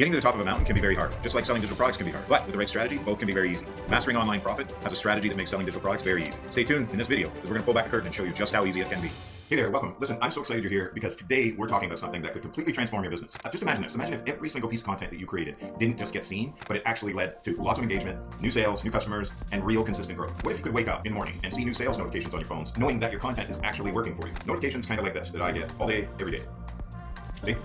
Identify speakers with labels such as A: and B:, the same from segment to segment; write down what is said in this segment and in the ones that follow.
A: Getting to the top of a mountain can be very hard, just like selling digital products can be hard. But with the right strategy, both can be very easy. Mastering Online Profit has a strategy that makes selling digital products very easy. Stay tuned in this video because we're going to pull back the curtain and show you just how easy it can be. Hey there, welcome. Listen, I'm so excited you're here because today we're talking about something that could completely transform your business. Just imagine this. Imagine if every single piece of content that you created didn't just get seen, but it actually led to lots of engagement, new sales, new customers, and real consistent growth. What if you could wake up in the morning and see new sales notifications on your phones, knowing that your content is actually working for you? Notifications kind of like this that I get all day, every day. See?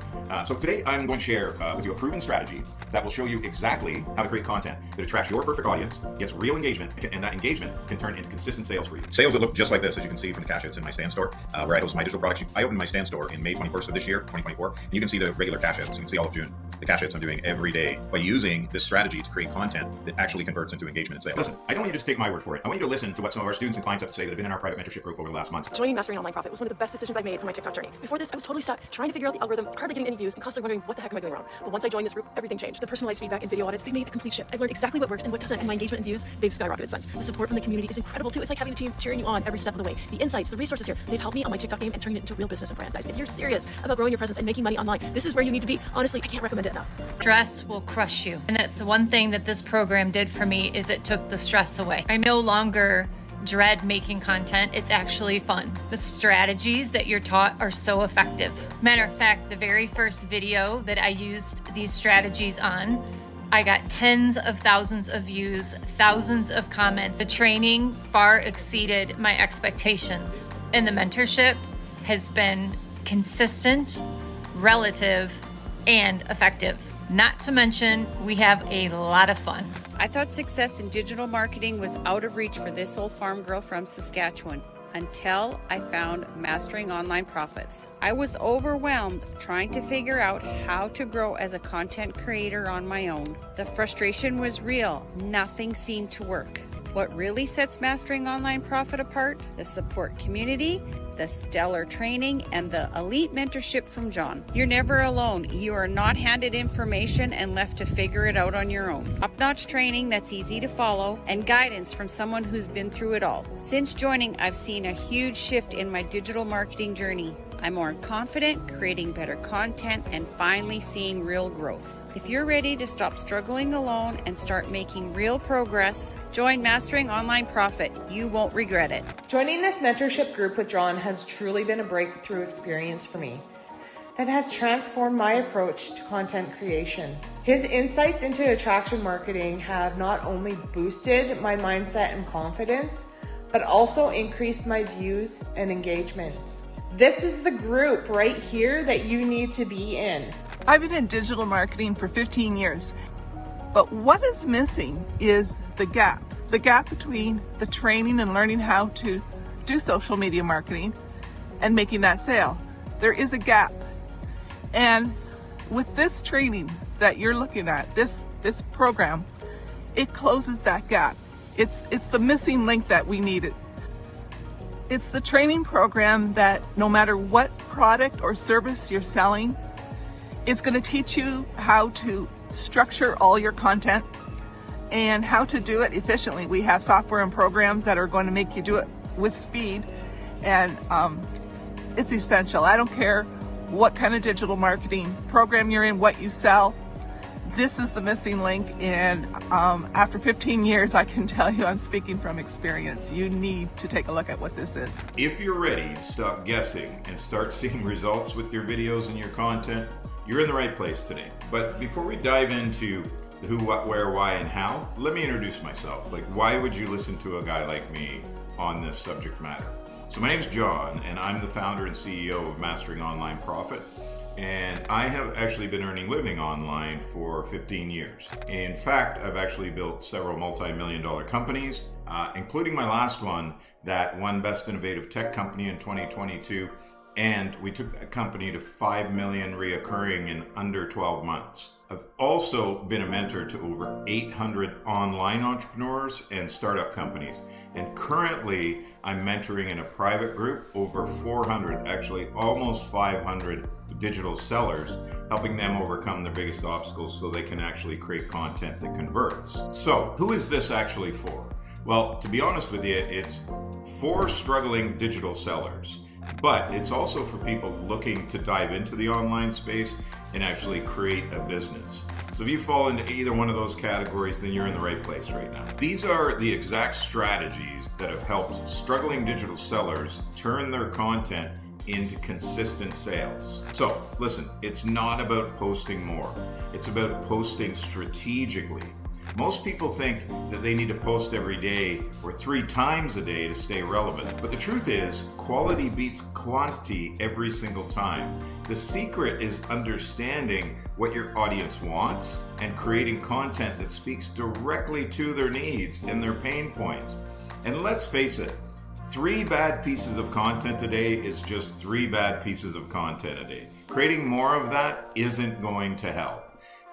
A: So today I'm going to share with you a proven strategy that will show you exactly how to create content that attracts your perfect audience, gets real engagement, and that engagement can turn into consistent sales for you. Sales that look just like this, as you can see from the cash outs in my stand store, where I host my digital products. I opened my stand store in May 21st of this year, 2024, and you can see the regular cash outs. You can see all of June. The cash outs I'm doing every day by using this strategy to create content that actually converts into engagement and sales. Listen, I don't want you to just take my word for it. I want you to listen to what some of our students and clients have to say that have been in our private mentorship group over the last months.
B: Joining Mastering Online Profit was one of the best decisions I've made for my TikTok journey. Before this, I was totally stuck trying to figure out the algorithm, hardly getting any views, and constantly wondering what the heck am I doing wrong. But once I joined this group, everything changed. The personalized feedback and video audits, they made a complete shift. I've learned exactly what works and what doesn't, and my engagement and views, they've skyrocketed since. The support from the community is incredible too. It's like having a team cheering you on every step of the way. The insights, the resources here, they've helped me on my TikTok game and turning it into real business and brand. Guys, if you're serious about growing your presence and making money online, this is where you need to be. Honestly, I can't recommend it enough.
C: Stress will crush you. And that's the one thing that this program did for me is it took the stress away. I no longer dread making content. It's actually fun. The strategies that you're taught are so effective. Matter of fact, the very first video that I used these strategies on, I got tens of thousands of views, thousands of comments. The training far exceeded my expectations. And the mentorship has been consistent, relative, and effective. Not to mention, we have a lot of fun.
D: I thought success in digital marketing was out of reach for this old farm girl from Saskatchewan until I found Mastering Online Profits. I was overwhelmed trying to figure out how to grow as a content creator on my own. The frustration was real. Nothing seemed to work. What really sets Mastering Online Profit apart? The support community, the stellar training, and the elite mentorship from John. You're never alone. You are not handed information and left to figure it out on your own. Top-notch training that's easy to follow and guidance from someone who's been through it all. Since joining, I've seen a huge shift in my digital marketing journey. I'm more confident, creating better content, and finally seeing real growth. If you're ready to stop struggling alone and start making real progress, join Mastering Online Profit. You won't regret it.
E: Joining this mentorship group with John has truly been a breakthrough experience for me that has transformed my approach to content creation. His insights into attraction marketing have not only boosted my mindset and confidence, but also increased my views and engagements. This is the group right here that you need to be in.
F: I've been in digital marketing for 15 years, but what is missing is the gap between the training and learning how to do social media marketing and making that sale. There is a gap. And with this training that you're looking at, this program, it closes that gap. It's the missing link that we needed. It's the training program that no matter what product or service you're selling, it's going to teach you how to structure all your content and how to do it efficiently. We have software and programs that are going to make you do it with speed, and it's essential. I don't care what kind of digital marketing program you're in, what you sell. This is the missing link, and after 15 years, I can tell you I'm speaking from experience. You need to take a look at what this is.
A: If you're ready to stop guessing and start seeing results with your videos and your content, you're in the right place today. But before we dive into the who, what, where, why, and how, let me introduce myself. Why would you listen to a guy like me on this subject matter? So my name's John, and I'm the founder and CEO of Mastering Online Profit. And I have actually been earning living online for 15 years. In fact, I've actually built several multi-million-dollar companies, including my last one that won Best Innovative Tech Company in 2022. And we took that company to 5 million reoccurring in under 12 months. I've also been a mentor to over 800 online entrepreneurs and startup companies. And currently, I'm mentoring in a private group over 400, actually almost 500 digital sellers, helping them overcome their biggest obstacles so they can actually create content that converts. So, who is this actually for? Well, to be honest with you, it's for struggling digital sellers. But it's also for people looking to dive into the online space and actually create a business. So if you fall into either one of those categories, then you're in the right place right now. These are the exact strategies that have helped struggling digital sellers turn their content into consistent sales. So listen, it's not about posting more. It's about posting strategically. Most people think that they need to post every day or 3 times a day to stay relevant. But the truth is, quality beats quantity every single time. The secret is understanding what your audience wants and creating content that speaks directly to their needs and their pain points. And let's face it, 3 bad pieces of content a day is just 3 bad pieces of content a day. Creating more of that isn't going to help.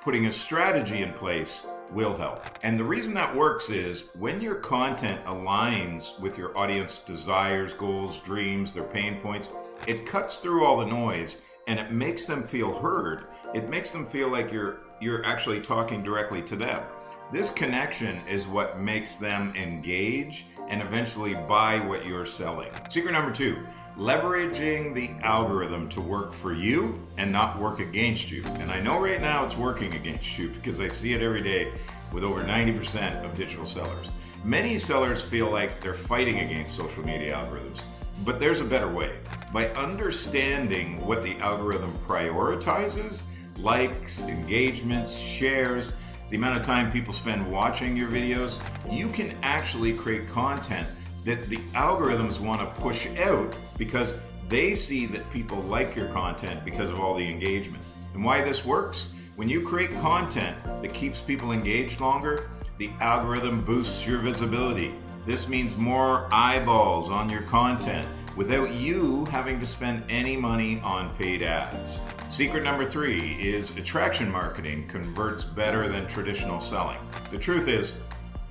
A: Putting a strategy in place will help. And the reason that works is when your content aligns with your audience desires, goals, dreams, their pain points, it cuts through all the noise and it makes them feel heard. It makes them feel like you're actually talking directly to them. This connection is what makes them engage and eventually buy what you're selling. Secret number 2, leveraging the algorithm to work for you and not work against you. And I know right now it's working against you because I see it every day with over 90% of digital sellers. Many sellers feel like they're fighting against social media algorithms, but there's a better way. By understanding what the algorithm prioritizes, likes, engagements, shares, the amount of time people spend watching your videos, you can actually create content that the algorithms want to push out because they see that people like your content because of all the engagement. And why this works? When you create content that keeps people engaged longer, the algorithm boosts your visibility. This means more eyeballs on your content without you having to spend any money on paid ads. Secret number 3 is attraction marketing converts better than traditional selling. The truth is,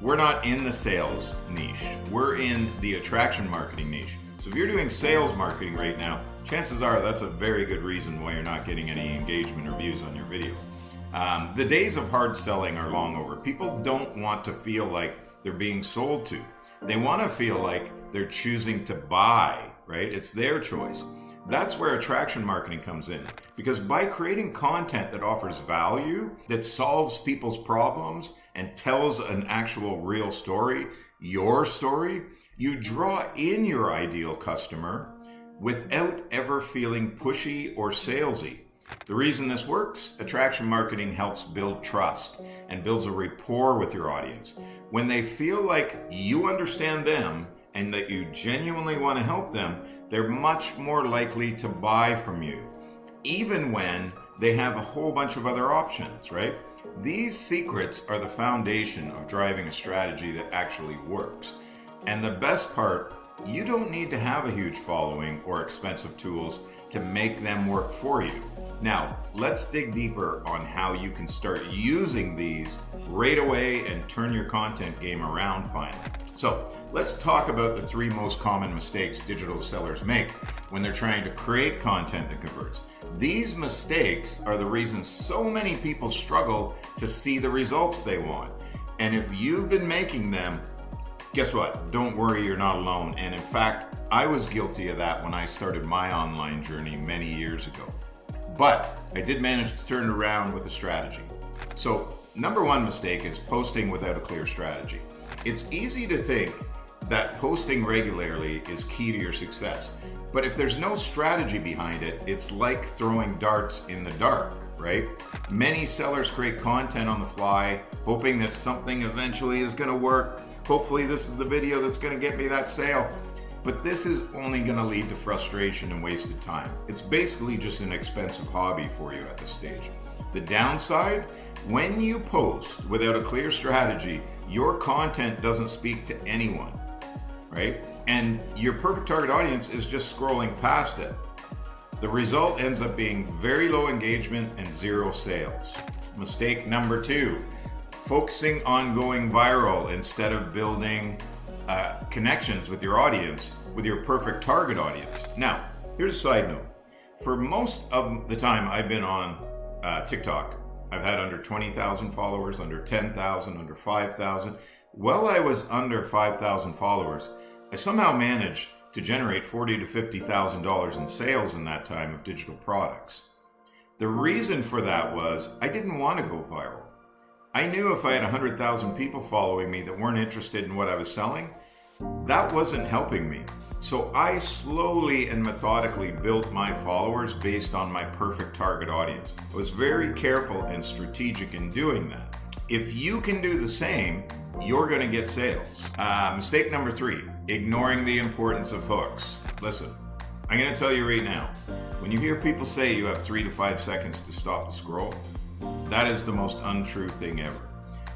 A: we're not in the sales niche. We're in the attraction marketing niche. So if you're doing sales marketing right now, chances are that's a very good reason why you're not getting any engagement or views on your video. The days of hard selling are long over. People don't want to feel like they're being sold to. They want to feel like they're choosing to buy, right? It's their choice. That's where attraction marketing comes in. Because by creating content that offers value, that solves people's problems, and tells an actual real story, your story, you draw in your ideal customer without ever feeling pushy or salesy. The reason this works, attraction marketing helps build trust and builds a rapport with your audience. When they feel like you understand them and that you genuinely want to help them, they're much more likely to buy from you, even when they have a whole bunch of other options, right? These secrets are the foundation of driving a strategy that actually works. And the best part, you don't need to have a huge following or expensive tools to make them work for you. Now, let's dig deeper on how you can start using these right away and turn your content game around finally. So let's talk about the 3 most common mistakes digital sellers make when they're trying to create content that converts. These mistakes are the reason so many people struggle to see the results they want. And if you've been making them, guess what? Don't worry, you're not alone. And in fact, I was guilty of that when I started my online journey many years ago. But I did manage to turn it around with a strategy. So number 1 mistake is posting without a clear strategy. It's easy to think that posting regularly is key to your success. But if there's no strategy behind it, it's like throwing darts in the dark, right? Many sellers create content on the fly, hoping that something eventually is going to work. Hopefully this is the video that's going to get me that sale. But this is only going to lead to frustration and wasted time. It's basically just an expensive hobby for you at this stage. The downside, when you post without a clear strategy, your content doesn't speak to anyone, right? And your perfect target audience is just scrolling past it. The result ends up being very low engagement and 0 sales. Mistake number 2, focusing on going viral instead of building connections with your audience, with your perfect target audience. Now, here's a side note. For most of the time I've been on TikTok, I've had under 20,000 followers, under 10,000, under 5,000. While I was under 5,000 followers, I somehow managed to generate $40,000 to $50,000 in sales in that time of digital products. The reason for that was I didn't want to go viral. I knew if I had 100,000 people following me that weren't interested in what I was selling, that wasn't helping me. So I slowly and methodically built my followers based on my perfect target audience. I was very careful and strategic in doing that. If you can do the same, you're going to get sales. Mistake number 3, ignoring the importance of hooks. Listen, I'm going to tell you right now, when you hear people say you have 3 to 5 seconds to stop the scroll, that is the most untrue thing ever.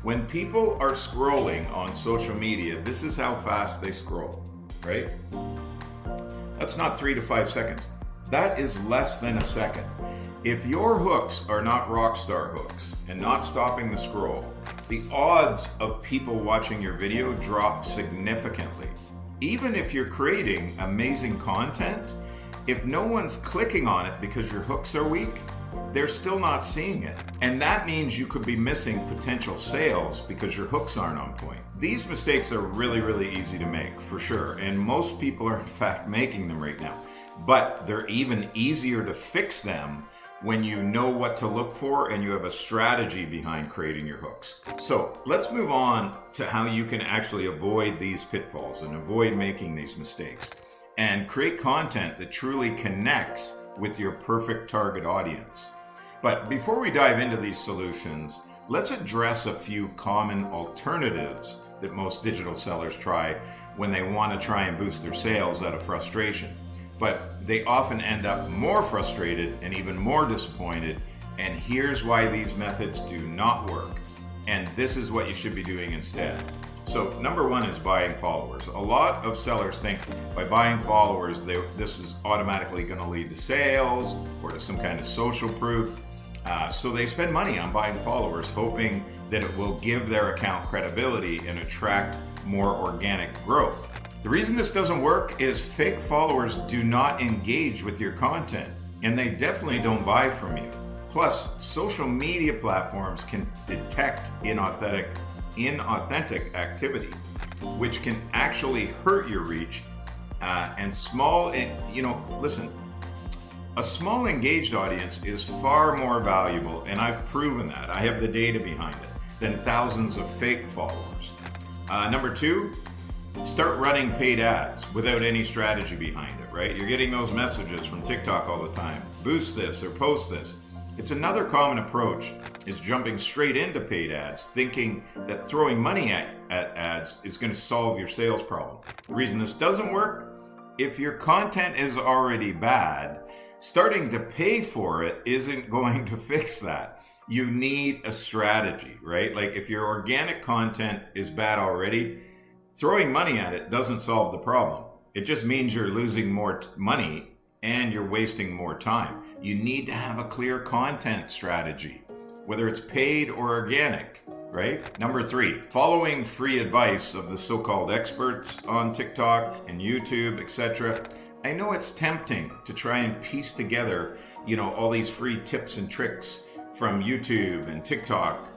A: When people are scrolling on social media, this is how fast they scroll, right? That's not 3 to 5 seconds. That is less than a second. If your hooks are not rockstar hooks and not stopping the scroll, the odds of people watching your video drop significantly. Even if you're creating amazing content, if no one's clicking on it because your hooks are weak, they're still not seeing it. And that means you could be missing potential sales because your hooks aren't on point. These mistakes are really, really easy to make, for sure. And most people are in fact making them right now. But they're even easier to fix them when you know what to look for and you have a strategy behind creating your hooks. So let's move on to how you can actually avoid these pitfalls and avoid making these mistakes and create content that truly connects with your perfect target audience. But before we dive into these solutions, let's address a few common alternatives that most digital sellers try when they want to try and boost their sales out of frustration. But they often end up more frustrated and even more disappointed. And here's why these methods do not work. And this is what you should be doing instead. So number 1 is buying followers. A lot of sellers think by buying followers, this is automatically going to lead to sales or to some kind of social proof. So they spend money on buying followers, hoping that it will give their account credibility and attract more organic growth. The reason this doesn't work is fake followers do not engage with your content, and they definitely don't buy from you. Plus, social media platforms can detect inauthentic activity, which can actually hurt your reach. Listen, a small engaged audience is far more valuable, and I've proven that. I have the data behind it, than thousands of fake followers. Number 2, start running paid ads without any strategy behind it, right? You're getting those messages from TikTok all the time. Boost this or post this. It's another common approach is jumping straight into paid ads, thinking that throwing money at ads is going to solve your sales problem. The reason this doesn't work, if your content is already bad, starting to pay for it isn't going to fix that. You need a strategy, right? Like if your organic content is bad already, throwing money at it doesn't solve the problem. It just means you're losing more money and you're wasting more time. You need to have a clear content strategy, whether it's paid or organic, right? Number 3, following free advice of the so-called experts on TikTok and YouTube, etc. I know it's tempting to try and piece together, all these free tips and tricks from YouTube and TikTok,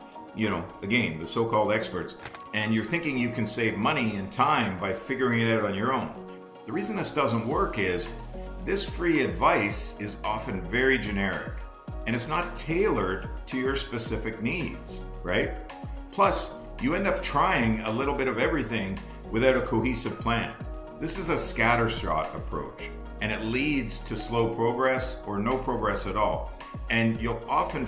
A: again, the so-called experts, and you're thinking you can save money and time by figuring it out on your own. The reason this doesn't work is this free advice is often very generic and it's not tailored to your specific needs, right? Plus, you end up trying a little bit of everything without a cohesive plan. This is a scattershot approach, and it leads to slow progress or no progress at all. And you'll often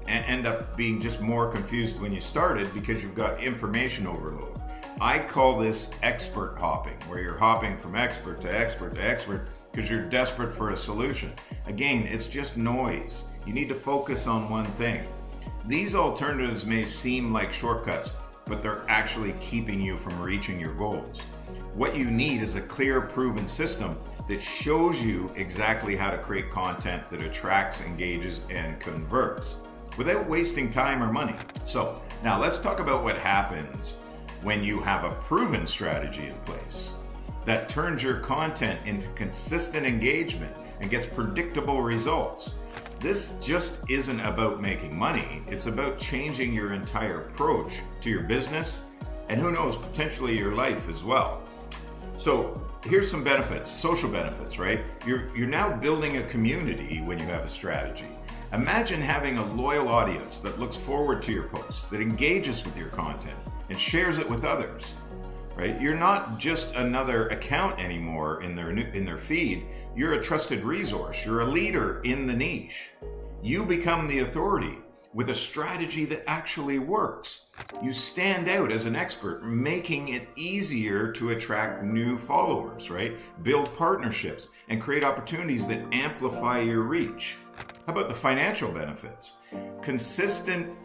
A: end up being just more confused when you started because you've got information overload. I call this expert hopping, where you're hopping from expert to expert to expert because you're desperate for a solution. Again, it's just noise. You need to focus on one thing. These alternatives may seem like shortcuts, but they're actually keeping you from reaching your goals. What you need is a clear, proven system that shows you exactly how to create content that attracts, engages, and converts without wasting time or money. So now let's talk about what happens when you have a proven strategy in place that turns your content into consistent engagement and gets predictable results. This just isn't about making money. It's about changing your entire approach to your business and who knows, potentially your life as well. So here's some benefits, social benefits, right? You're now building a community when you have a strategy. Imagine having a loyal audience that looks forward to your posts, that engages with your content, and shares it with others. Right? You're not just another account anymore in their feed. You're a trusted resource. You're a leader in the niche. You become the authority with a strategy that actually works. You stand out as an expert, making it easier to attract new followers, right? Build partnerships and create opportunities that amplify your reach. How about the financial benefits? Consistent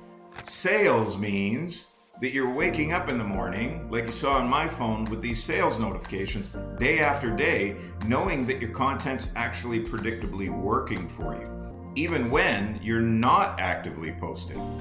A: sales means that you're waking up in the morning, like you saw on my phone with these sales notifications, day after day, knowing that your content's actually predictably working for you, even when you're not actively posting.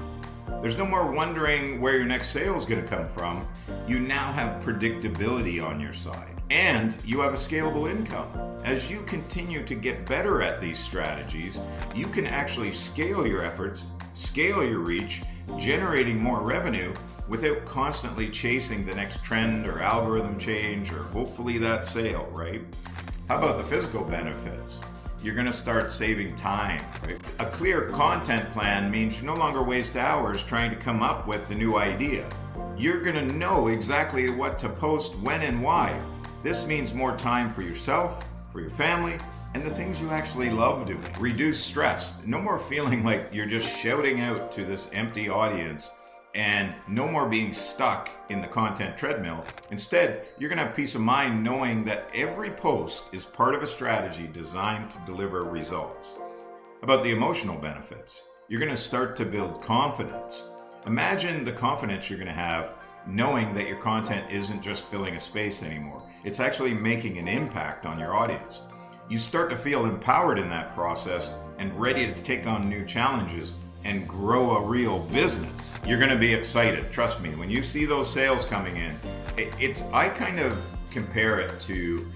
A: There's no more wondering where your next sale is going to come from. You now have predictability on your side, and you have a scalable income. As you continue to get better at these strategies, you can actually scale your efforts, scale your reach, generating more revenue without constantly chasing the next trend or algorithm change or hopefully that sale, right? How about the physical benefits? You're going to start saving time, right? A clear content plan means you no longer waste hours trying to come up with the new idea. You're going to know exactly what to post, when, and why. This means more time for yourself, for your family, and the things you actually love doing. Reduce stress. No more feeling like you're just shouting out to this empty audience, and no more being stuck in the content treadmill. Instead, you're going to have peace of mind knowing that every post is part of a strategy designed to deliver results. About the emotional benefits, you're going to start to build confidence. Imagine the confidence you're going to have knowing that your content isn't just filling a space anymore. It's actually making an impact on your audience. You start to feel empowered in that process and ready to take on new challenges and grow a real business. You're going to be excited. Trust me, when you see those sales coming in, I kind of compare it to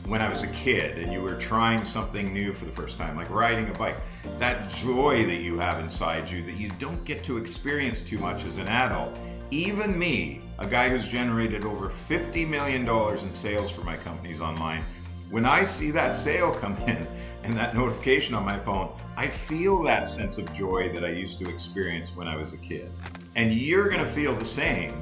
A: when I was a kid and you were trying something new for the first time, like riding a bike. That joy that you have inside you that you don't get to experience too much as an adult. Even me, a guy who's generated over $50 million in sales for my companies online, when I see that sale come in and that notification on my phone, I feel that sense of joy that I used to experience when I was a kid. And you're going to feel the same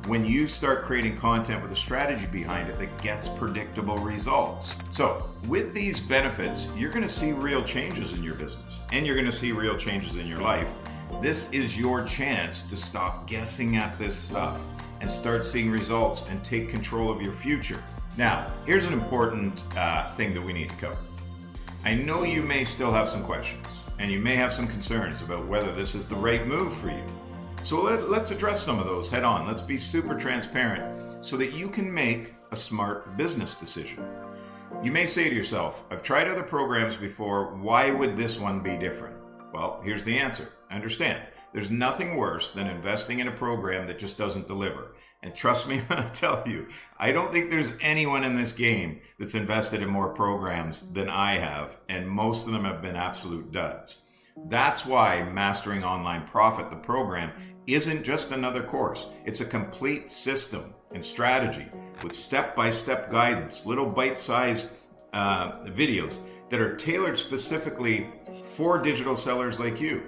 A: when you start creating content with a strategy behind it that gets predictable results. So with these benefits, you're going to see real changes in your business and you're going to see real changes in your life. This is your chance to stop guessing at this stuff and start seeing results and take control of your future. Now, here's an important thing that we need to cover. I know you may still have some questions and you may have some concerns about whether this is the right move for you. So let's address some of those head on. Let's be super transparent so that you can make a smart business decision. You may say to yourself, I've tried other programs before. Why would this one be different? Well, here's the answer. Understand, there's nothing worse than investing in a program that just doesn't deliver. And trust me when I tell you, I don't think there's anyone in this game that's invested in more programs than I have, and most of them have been absolute duds. That's why Mastering Online Profit, the program, isn't just another course. It's a complete system and strategy with step-by-step guidance, little bite-sized videos that are tailored specifically for digital sellers like you.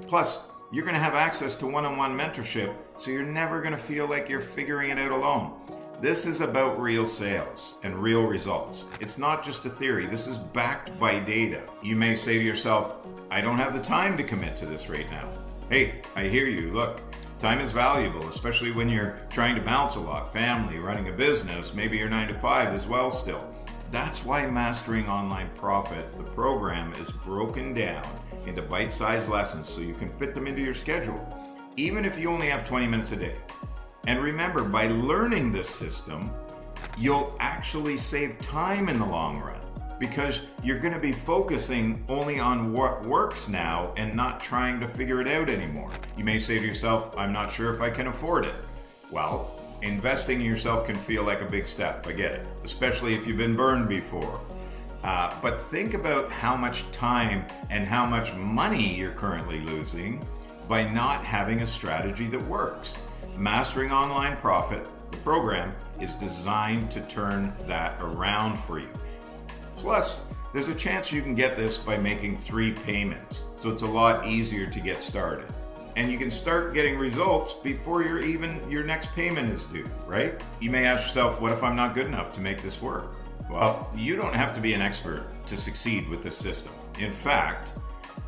A: Plus, you're going to have access to one-on-one mentorship, so you're never going to feel like you're figuring it out alone. This is about real sales and real results. It's not just a theory. This is backed by data. You may say to yourself, I don't have the time to commit to this right now. Hey, I hear you. Look, time is valuable, especially when you're trying to balance a lot. Family, running a business, maybe you're 9 to 5 as well still. That's why Mastering Online Profit, the program, is broken down into bite-sized lessons so you can fit them into your schedule, even if you only have 20 minutes a day. And remember, by learning this system, you'll actually save time in the long run because you're going to be focusing only on what works now and not trying to figure it out anymore. You may say to yourself, I'm not sure if I can afford it. Well, investing in yourself can feel like a big step. I get it, especially if you've been burned before. But think about how much time and how much money you're currently losing by not having a strategy that works. Mastering Online Profit, the program, is designed to turn that around for you. Plus, There's a chance you can get this by making 3 payments, so it's a lot easier to get started. And you can start getting results before your next payment is due, right? You may ask yourself, what if I'm not good enough to make this work? Well, you don't have to be an expert to succeed with this system. In fact,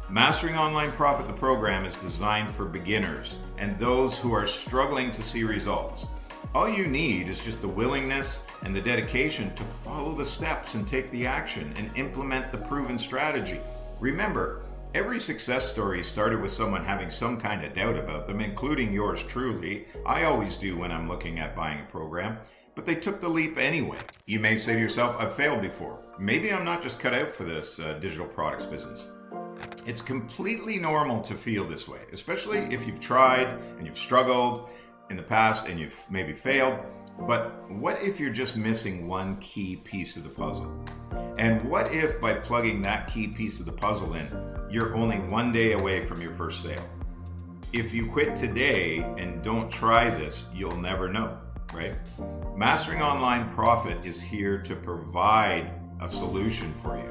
A: Mastering Online Profit, the program, is designed for beginners and those who are struggling to see results. All you need is just the willingness and the dedication to follow the steps and take the action and implement the proven strategy. Remember, every success story started with someone having some kind of doubt about them, including yours truly. I always do when I'm looking at buying a program, but they took the leap anyway. You may say to yourself, I've failed before. Maybe I'm not just cut out for this digital products business. It's completely normal to feel this way, especially if you've tried and you've struggled in the past and you've maybe failed. But what if you're just missing one key piece of the puzzle? And what if by plugging that key piece of the puzzle in, you're only one day away from your first sale? If you quit today and don't try this, you'll never know, right? Mastering Online Profit is here to provide a solution for you.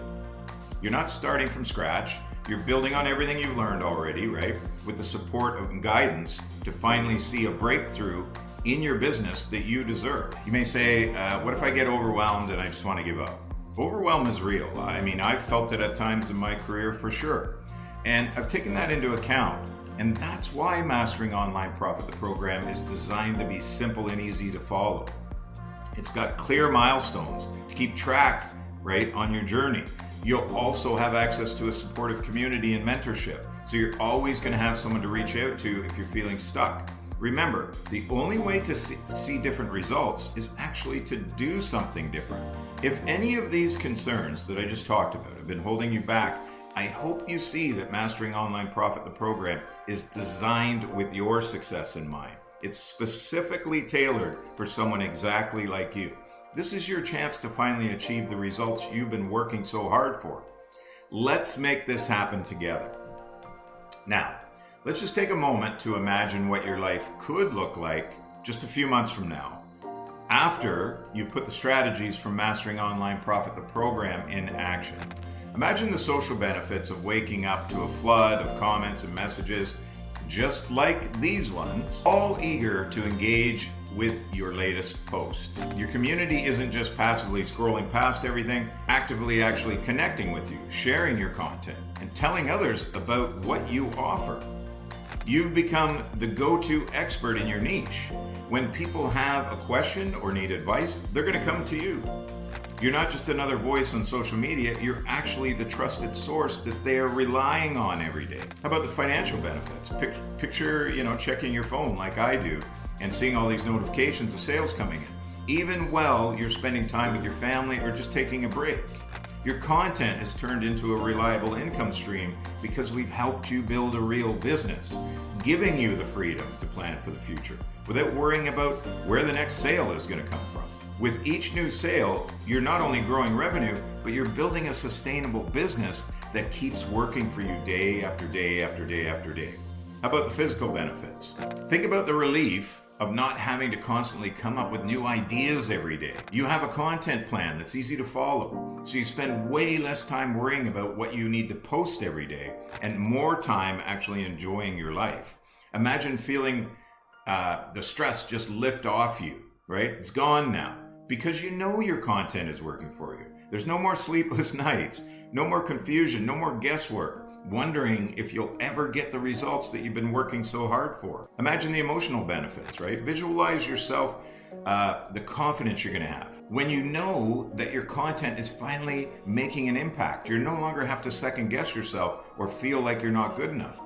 A: You're not starting from scratch. You're building on everything you've learned already, right? With the support and guidance to finally see a breakthrough in your business that you deserve. You may say, what if I get overwhelmed and I just want to give up? Overwhelm is real. I mean, I've felt it at times in my career for sure. And I've taken that into account. And that's why Mastering Online Profit, the program, is designed to be simple and easy to follow. It's got clear milestones to keep track, right, on your journey. You'll also have access to a supportive community and mentorship. So you're always going to have someone to reach out to if you're feeling stuck. Remember, the only way to see different results is actually to do something different. If any of these concerns that I just talked about have been holding you back, I hope you see that Mastering Online Profit, the program, is designed with your success in mind. It's specifically tailored for someone exactly like you. This is your chance to finally achieve the results you've been working so hard for. Let's make this happen together. Now, let's just take a moment to imagine what your life could look like just a few months from now, after you've put the strategies from Mastering Online Profit, the program, in action. Imagine the social benefits of waking up to a flood of comments and messages, just like these ones, all eager to engage with your latest post. Your community isn't just passively scrolling past everything, actively actually connecting with you, sharing your content, and telling others about what you offer. You've become the go-to expert in your niche. When people have a question or need advice, they're going to come to you. You're not just another voice on social media, you're actually the trusted source that they are relying on every day. How about the financial benefits? Picture, checking your phone like I do and seeing all these notifications of sales coming in, even while you're spending time with your family or just taking a break. Your content has turned into a reliable income stream because we've helped you build a real business, giving you the freedom to plan for the future without worrying about where the next sale is going to come from. With each new sale, you're not only growing revenue, but you're building a sustainable business that keeps working for you day after day after day after day. How about the physical benefits? Think about the relief of not having to constantly come up with new ideas every day. You have a content plan that's easy to follow, so you spend way less time worrying about what you need to post every day and more time actually enjoying your life. Imagine feeling the stress just lift off you, right? It's gone now because you know your content is working for you. There's no more sleepless nights, no more confusion, no more guesswork, wondering if you'll ever get the results that you've been working so hard for. Imagine the emotional benefits, right? Visualize yourself, the confidence you're going to have. When you know that your content is finally making an impact, you no longer have to second guess yourself or feel like you're not good enough.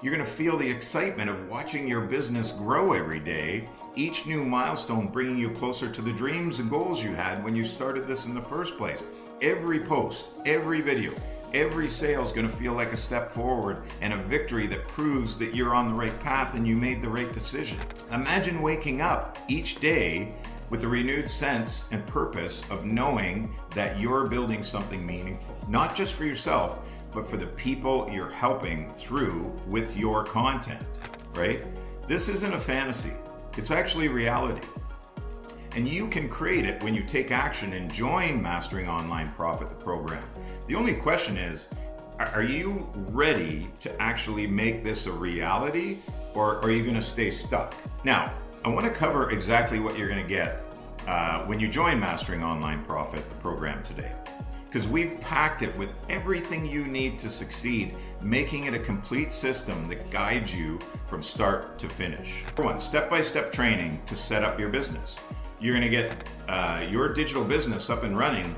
A: You're going to feel the excitement of watching your business grow every day, each new milestone bringing you closer to the dreams and goals you had when you started this in the first place. Every post, every video, every sale is going to feel like a step forward and a victory that proves that you're on the right path and you made the right decision. Imagine waking up each day with a renewed sense and purpose of knowing that you're building something meaningful, not just for yourself, but for the people you're helping through with your content, right? This isn't a fantasy. It's actually reality. And you can create it when you take action and join Mastering Online Profit, the program. The only question is, are you ready to actually make this a reality, or are you going to stay stuck? Now, I want to cover exactly what you're going to get when you join Mastering Online Profit, the program today. Because we've packed it with everything you need to succeed, making it a complete system that guides you from start to finish. Number one, step-by-step training to set up your business. You're going to get your digital business up and running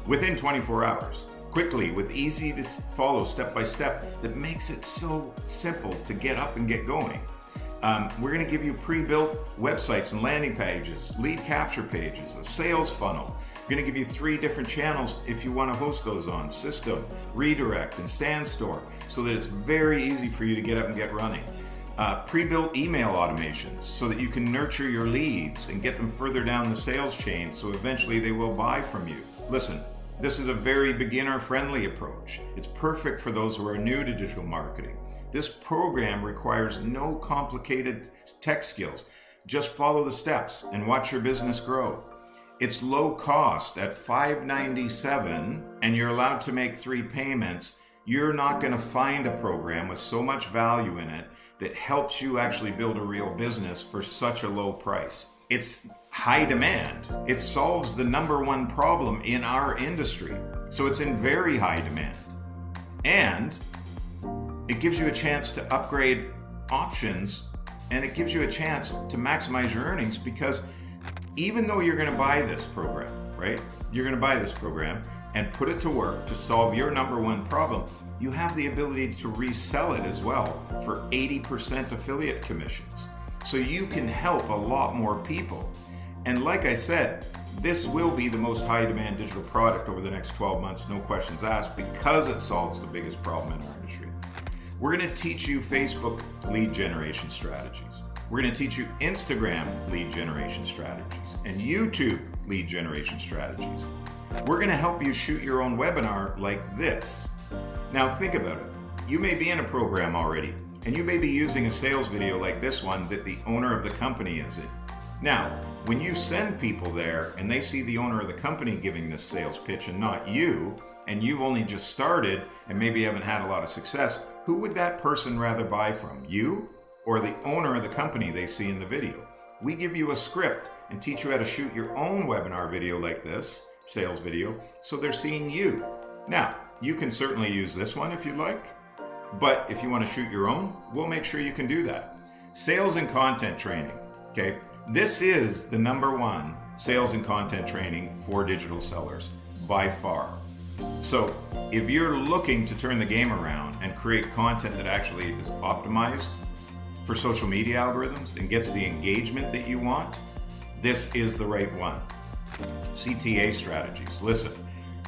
A: within 24 hours. Quickly, with easy to follow step-by-step that makes it so simple to get up and get going. We're going to give you pre-built websites and landing pages, lead capture pages, a sales funnel. We're going to give you 3 different channels if you want to host those on: System, Redirect, and StandStore, so that it's very easy for you to get up and get running. Pre-built email automations so that you can nurture your leads and get them further down the sales chain so eventually they will buy from you. Listen, this is a very beginner-friendly approach. It's perfect for those who are new to digital marketing. This program requires no complicated tech skills. Just follow the steps and watch your business grow. It's low cost at $597, and you're allowed to make 3 payments. You're not going to find a program with so much value in it that helps you actually build a real business for such a low price. It's high demand. It solves the number one problem in our industry. So it's in very high demand. And it gives you a chance to upgrade options, and it gives you a chance to maximize your earnings, because even though you're going to buy this program, right? You're going to buy this program and put it to work to solve your number one problem, you have the ability to resell it as well for 80% affiliate commissions. So you can help a lot more people. And like I said, this will be the most high demand digital product over the next 12 months, no questions asked, because it solves the biggest problem in our industry. We're going to teach you Facebook lead generation strategies. We're going to teach you Instagram lead generation strategies and YouTube lead generation strategies. We're going to help you shoot your own webinar like this. Now think about it. You may be in a program already, and you may be using a sales video like this one that the owner of the company is in. Now, when you send people there and they see the owner of the company giving this sales pitch and not you, and you've only just started and maybe haven't had a lot of success, who would that person rather buy from, you or the owner of the company they see in the video? We give you a script and teach you how to shoot your own webinar video like this, sales video, so they're seeing you. Now, you can certainly use this one if you'd like, but if you want to shoot your own, we'll make sure you can do that. Sales and content training, okay? This is the number one sales and content training for digital sellers by far. So if you're looking to turn the game around and create content that actually is optimized for social media algorithms and gets the engagement that you want, this is the right one. CTA strategies. Listen,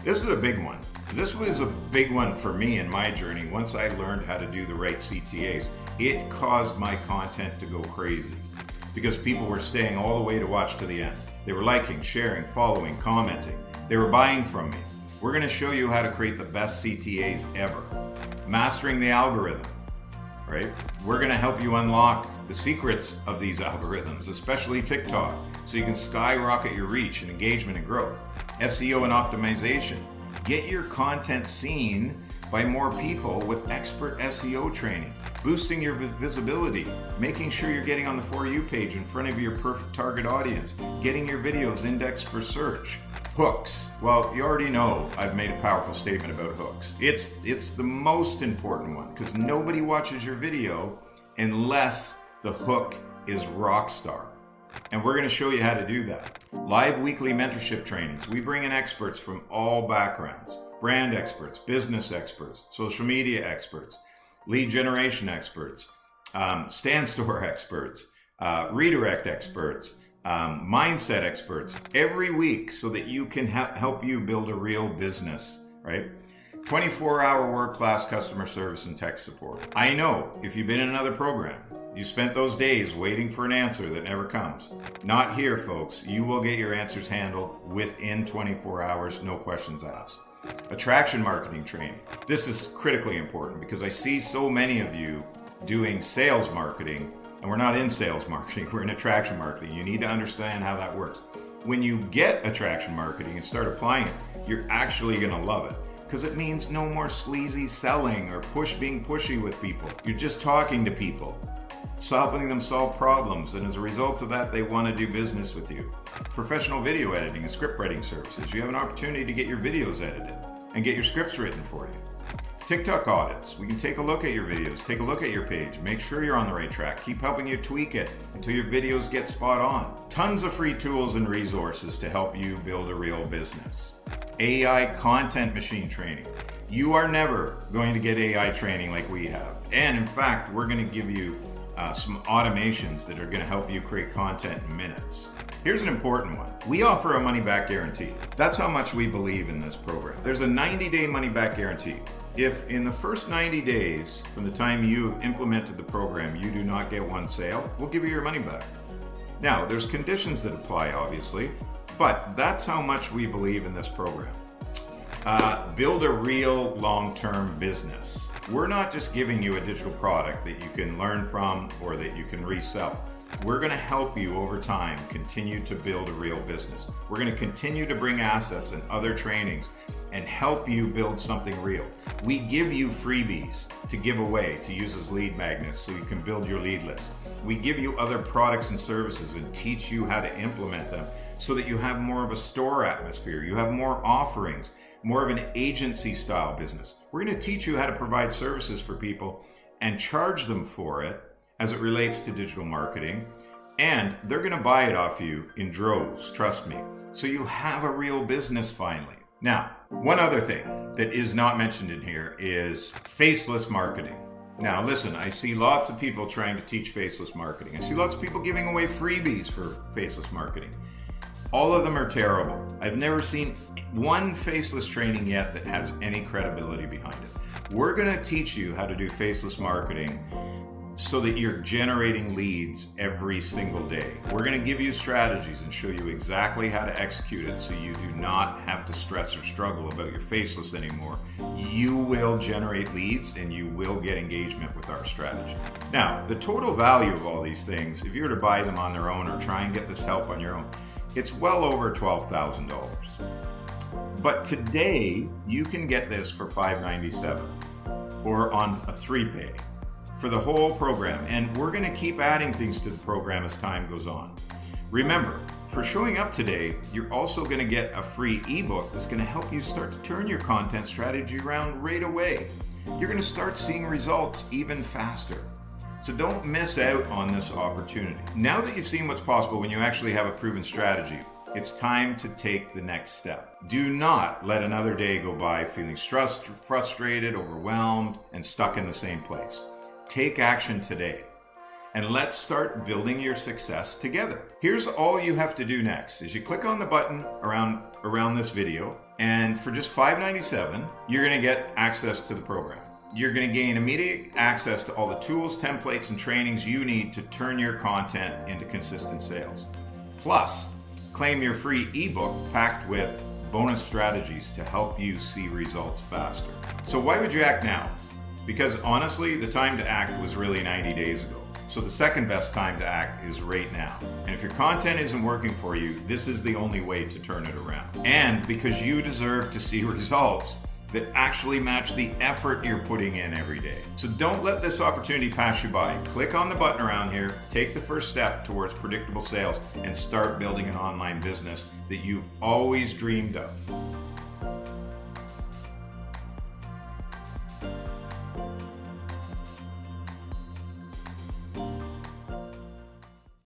A: this is a big one. This was a big one for me in my journey. Once I learned how to do the right CTAs, it caused my content to go crazy because people were staying all the way to watch to the end. They were liking, sharing, following, commenting. They were buying from me. We're going to show you how to create the best CTAs ever. Mastering the algorithm, right? We're going to help you unlock the secrets of these algorithms, especially TikTok, so you can skyrocket your reach and engagement and growth. SEO and optimization. Get your content seen by more people with expert SEO training. Boosting your visibility, making sure you're getting on the For You page in front of your perfect target audience, getting your videos indexed for search. Hooks. Well, you already know I've made a powerful statement about hooks. It's the most important one because nobody watches your video unless the hook is rock star. And we're going to show you how to do that. Live weekly mentorship trainings. We bring in experts from all backgrounds. Brand experts, business experts, social media experts, lead generation experts, StandStore experts, redirect experts, mindset experts every week so that you can help you build a real business, right? 24-hour world-class customer service and tech support. I know if you've been in another program, you spent those days waiting for an answer that never comes. Not here, folks. You will get your answers handled within 24 hours, no questions asked. Attraction marketing training. This is critically important because I see so many of you doing sales marketing, and we're not in sales marketing, we're in attraction marketing. You need to understand how that works. When you get attraction marketing and start applying it, you're actually going to love it because it means no more sleazy selling or being pushy with people. You're just talking to people, helping them solve problems, and as a result of that, they want to do business with you. Professional video editing and script writing services. You have an opportunity to get your videos edited and get your scripts written for you. TikTok audits. We can take a look at your videos, take a look at your page, make sure you're on the right track, keep helping you tweak it until your videos get spot on. Tons of free tools and resources to help you build a real business. AI content machine training. You are never going to get AI training like we have. And in fact, we're going to give you some automations that are going to help you create content in minutes. Here's an important one. We offer a money-back guarantee. That's how much we believe in this program. There's a 90-day money-back guarantee. If in the first 90 days from the time you implemented the program, you do not get one sale, we'll give you your money back. Now, there's conditions that apply, obviously, but that's how much we believe in this program. Build a real long-term business. We're not just giving you a digital product that you can learn from or that you can resell. We're going to help you over time continue to build a real business. We're going to continue to bring assets and other trainings and help you build something real. We give you freebies to give away to use as lead magnets so you can build your lead list. We give you other products and services and teach you how to implement them so that you have more of a store atmosphere, you have more offerings, more of an agency style business. We're going to teach you how to provide services for people and charge them for it as it relates to digital marketing, and they're going to buy it off you in droves, trust me. So you have a real business finally. Now, one other thing that is not mentioned in here is faceless marketing. Now, listen, I see lots of people trying to teach faceless marketing. I see lots of people giving away freebies for faceless marketing. All of them are terrible. I've never seen one faceless training yet that has any credibility behind it. We're going to teach you how to do faceless marketing so that you're generating leads every single day. We're going to give you strategies and show you exactly how to execute it so you do not have to stress or struggle about your faceless anymore. You will generate leads and you will get engagement with our strategy. Now, the total value of all these things, if you were to buy them on their own or try and get this help on your own, it's well over $12,000. But today, you can get this for $597 or on a 3-pay. For the whole program, and we're going to keep adding things to the program as time goes on. Remember, for showing up today, you're also going to get a free ebook that's going to help you start to turn your content strategy around right away. You're going to start seeing results even faster. So don't miss out on this opportunity. Now that you've seen what's possible when you actually have a proven strategy, it's time to take the next step. Do not let another day go by feeling stressed, frustrated, overwhelmed, and stuck in the same place. Take action today, and let's start building your success together. Here's all you have to do next is you click on the button around this video, and for just $597, you're going to get access to the program. You're going to gain immediate access to all the tools, templates, and trainings you need to turn your content into consistent sales. Plus, claim your free ebook packed with bonus strategies to help you see results faster. So why would you act now? Because honestly, the time to act was really 90 days ago. So the second best time to act is right now. And if your content isn't working for you, this is the only way to turn it around. And because you deserve to see results that actually match the effort you're putting in every day. So don't let this opportunity pass you by. Click on the button around here, take the first step towards predictable sales, and start building an online business that you've always dreamed of.